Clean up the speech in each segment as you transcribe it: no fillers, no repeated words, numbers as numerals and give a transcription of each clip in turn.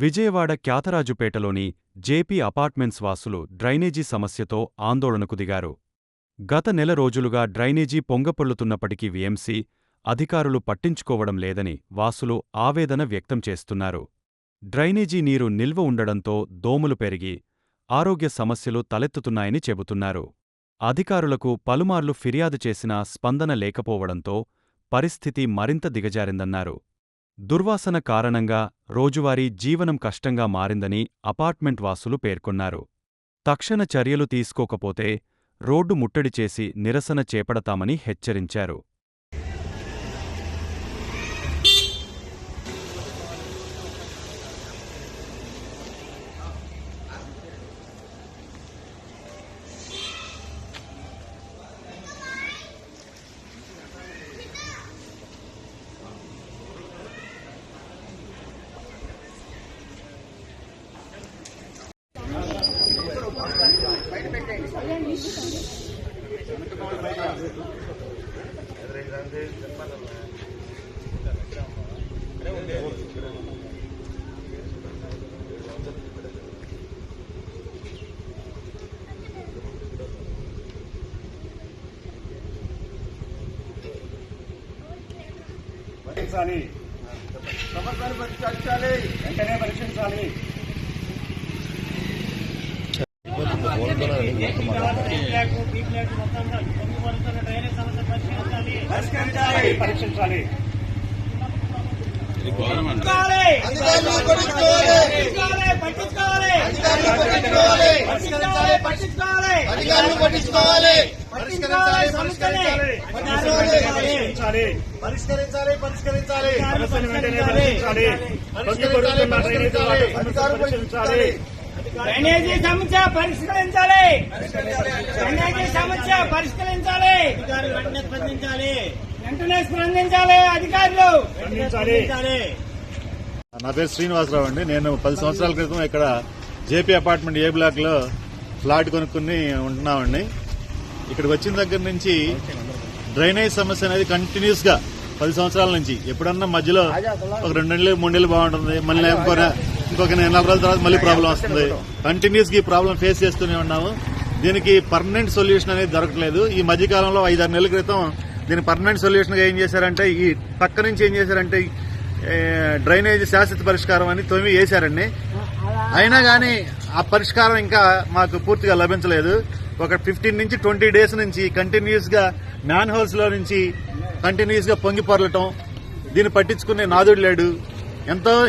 Vijayawada క్యాతరాజుపేటలోని JP apartments వాసులు drainage సమస్యతో ఆందోళనకు దిగారు. గత నెల రోజులుగా డ్రైనేజీ పొంగపొర్లుతున్నప్పటికీ వీఎంసీ అధికారులు పట్టించుకోవడం లేదని వాసులు ఆవేదన వ్యక్తం చేస్తున్నారు. డ్రైనేజీ నీరు నిల్వ ఉండడంతో దోమలు పెరిగి ఆరోగ్య సమస్యలు తలెత్తుతున్నాయని చెబుతున్నారు. అధికారులకు పలుమార్లు ఫిర్యాదు చేసినా స్పందన లేకపోవడంతో పరిస్థితి మరింత దిగజారిందన్నారు. దుర్వాసన కారణంగా రోజువారీ జీవనం కష్టంగా మారిందని అపార్ట్మెంట్ వాసులు పేర్కొన్నారు. తక్షణ చర్యలు తీసుకోకపోతే రోడ్డు ముట్టడి చేసి నిరసన చేపడతామని హెచ్చరించారు. సమస్యలు పరిష్కరించాలి, వెంటనే పరీక్షించాలి. పరీక్షించాలి. డ్రైనేజీ సమస్య పరిష్కరించాలి. డ్రైనేజీ సమస్య పరిష్కరించాలి. వెంటనే స్పందించాలి. అధికారులు స్పందించాలి. నా పేరు శ్రీనివాసరావు అండి. నేను 10 సంవత్సరాల క్రితం ఇక్కడ జేపీ అపార్ట్మెంట్ ఏ బ్లాక్ లో ఫ్లాట్ కొనుక్కుని ఉంటున్నామండి. ఇక్కడికి వచ్చిన దగ్గర నుంచి డ్రైనేజ్ సమస్య అనేది కంటిన్యూస్ గా 10 సంవత్సరాల నుంచి ఎప్పుడన్నా మధ్యలో ఒక 2 నెలలు 3 నెలలు బాగుంటుంది, మళ్ళీ ఇంకొక 4 రోజుల తర్వాత మళ్ళీ ప్రాబ్లం వస్తుంది. కంటిన్యూస్ గా ఈ ప్రాబ్లం ఫేస్ చేస్తూనే ఉన్నాము. దీనికి పర్మనెంట్ సొల్యూషన్ అనేది దొరకలేదు. ఈ మధ్యకాలంలో 5-6 నెలల క్రితం దీని పర్మనెంట్ సొల్యూషన్ గా ఏం చేశారంటే, ఈ పక్క నుంచి ఏం చేశారంటే డ్రైనేజ్ శాశ్వత పరిష్కారం అని తొమ్మిది వేశారండి. అయినా గానీ ఆ పరిష్కారం ఇంకా మాకు పూర్తిగా లభించలేదు. ఒక 15 నుంచి 20 డేస్ నుంచి కంటిన్యూస్ గా మ్యాన్ హోల్స్ లో నుంచి కంటిన్యూస్ గా పొంగి పొరలటం, దీన్ని పట్టించుకునే నాదుడు లేడు.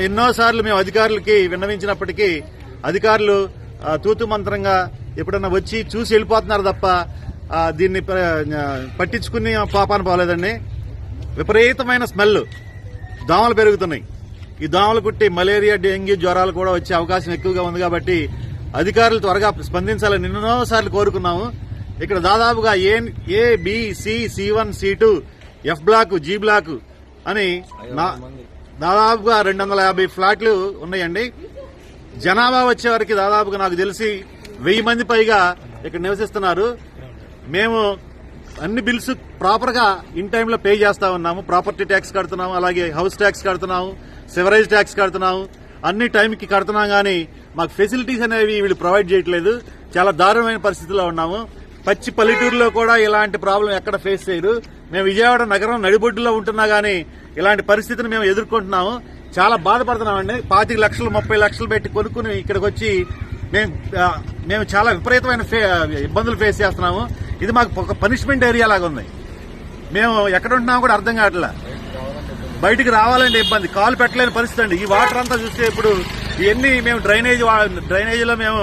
ఎన్నోసార్లు మేము అధికారులకి విన్నవించినప్పటికీ అధికారులు తూతు మంత్రంగా ఎప్పుడన్నా వచ్చి చూసి వెళ్ళిపోతున్నారు తప్ప దీన్ని పట్టించుకుని పాపాన పోలేదండి. విపరీతమైన స్మెల్, దోమలు పెరుగుతున్నాయి. ఈ దోమలు కుట్టి మలేరియా, డెంగ్యూ జ్వరాలు కూడా వచ్చే అవకాశం ఎక్కువగా ఉంది. కాబట్టి అధికారులు త్వరగా స్పందించాలని ఎన్నోసార్లు కోరుకున్నాము. ఇక్కడ దాదాపుగా A B C C1 C2 F block G block అని దాదాపుగా 250 ఫ్లాట్లు ఉన్నాయండి. జనాభా వచ్చేవారికి దాదాపుగా నాకు తెలిసి 1000 మంది పైగా ఇక్కడ నివసిస్తున్నారు. మేము అన్ని బిల్స్ ప్రాపర్ గా ఇన్ టైంలో పే చేస్తా ఉన్నాము. ప్రాపర్టీ ట్యాక్స్ కడుతున్నాము, అలాగే హౌస్ ట్యాక్స్ కడుతున్నాము, సివరేజ్ ట్యాక్స్ కడుతున్నాము. అన్ని టైంకి కడుతున్నాం గానీ మాకు ఫెసిలిటీస్ అనేవి వీళ్ళు ప్రొవైడ్ చేయట్లేదు. చాలా దారుణమైన పరిస్థితిలో ఉన్నాము. పచ్చి పల్లెటూరులో కూడా ఇలాంటి ప్రాబ్లం ఎక్కడ ఫేస్ చేయరు. మేము విజయవాడ నగరం నడిబొడ్డులో ఉంటున్నా గానీ ఇలాంటి పరిస్థితిని మేము ఎదుర్కొంటున్నాము. చాలా బాధపడుతున్నామండి. 25 లక్షలు 30 లక్షలు పెట్టి కొనుక్కుని ఇక్కడికి వచ్చి మేము చాలా విపరీతమైన ఇబ్బందులు ఫేస్ చేస్తున్నాము. ఇది మాకు ఒక పనిష్మెంట్ ఏరియా లాగా ఉంది. మేము ఎక్కడ ఉంటున్నామో కూడా అర్థం కావట్లా. బయటికి రావాలంటే ఇబ్బంది, కాలు పెట్టలేని పరిస్థితి అండి. ఈ వాటర్ అంతా చూస్తే ఇప్పుడు ఇవన్నీ మేము డ్రైనేజీలో మేము